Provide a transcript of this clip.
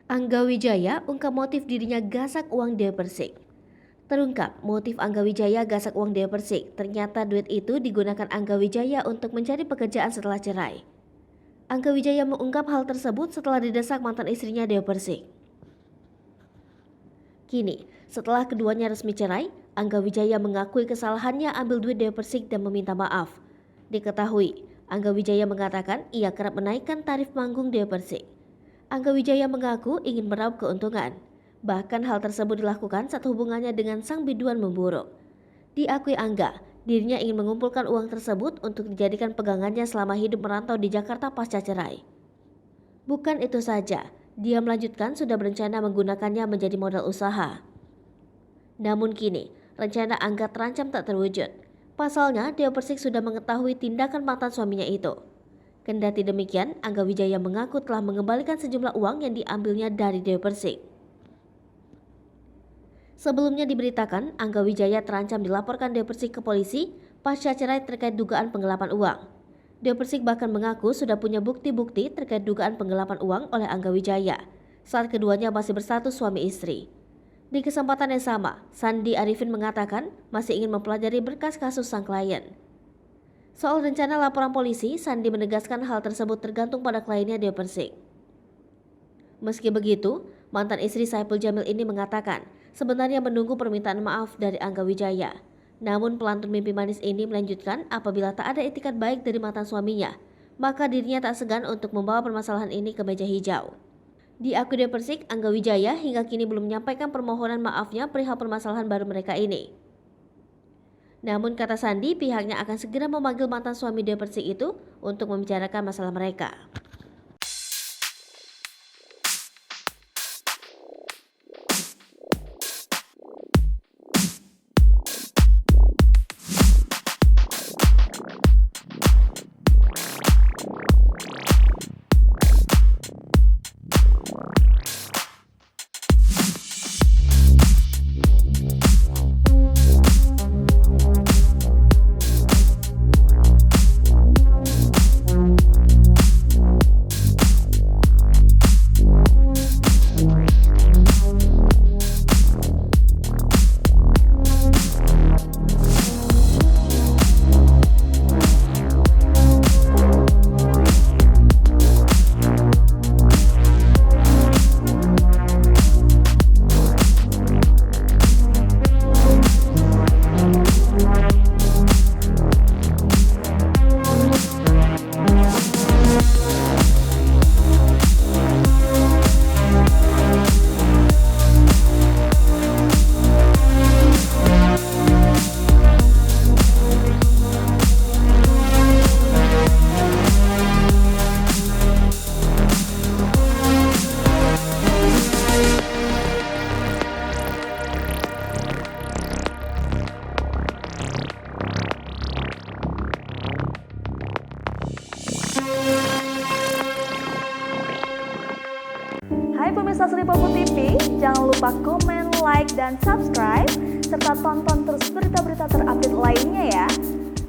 Angga Wijaya ungkap motif dirinya gasak uang Dewa Persik. Terungkap motif Angga Wijaya gasak uang Dewa Persik. Ternyata duit itu digunakan Angga Wijaya untuk mencari pekerjaan setelah cerai. Angga Wijaya mengungkap hal tersebut setelah didesak mantan istrinya Dewa Persik. Kini, setelah keduanya resmi cerai, Angga Wijaya mengakui kesalahannya ambil duit Dewa Persik dan meminta maaf. Diketahui, Angga Wijaya mengatakan ia kerap menaikkan tarif manggung Dewa Persik. Angga Wijaya mengaku ingin meraup keuntungan. Bahkan hal tersebut dilakukan saat hubungannya dengan sang biduan memburuk. Diakui Angga, dirinya ingin mengumpulkan uang tersebut untuk dijadikan pegangannya selama hidup merantau di Jakarta pasca cerai. Bukan itu saja, dia melanjutkan sudah berencana menggunakannya menjadi modal usaha. Namun kini, rencana Angga terancam tak terwujud. Pasalnya, Dewa Persik sudah mengetahui tindakan mantan suaminya itu. Kendati demikian, Angga Wijaya mengaku telah mengembalikan sejumlah uang yang diambilnya dari Dewa Persik. Sebelumnya diberitakan, Angga Wijaya terancam dilaporkan Dewa Persik ke polisi pasca cerai terkait dugaan penggelapan uang. Dewa Persik bahkan mengaku sudah punya bukti-bukti terkait dugaan penggelapan uang oleh Angga Wijaya saat keduanya masih berstatus suami istri. Di kesempatan yang sama, Sandi Arifin mengatakan masih ingin mempelajari berkas kasus sang klien. Soal rencana laporan polisi, Sandi menegaskan hal tersebut tergantung pada kliennya Dewa Persik. Meski begitu, mantan istri Saipul Jamil ini mengatakan sebenarnya menunggu permintaan maaf dari Angga Wijaya. Namun pelantun mimpi manis ini melanjutkan apabila tak ada etikat baik dari mantan suaminya, maka dirinya tak segan untuk membawa permasalahan ini ke meja hijau. Diakui Dewa Persik, Angga Wijaya hingga kini belum menyampaikan permohonan maafnya perihal permasalahan baru mereka ini. Namun kata Sandi, pihaknya akan segera memanggil mantan suami Dewa Persik itu untuk membicarakan masalah mereka. Hai pemirsa Sri Popo TV, jangan lupa komen, like, dan subscribe, serta tonton terus berita-berita terupdate lainnya ya.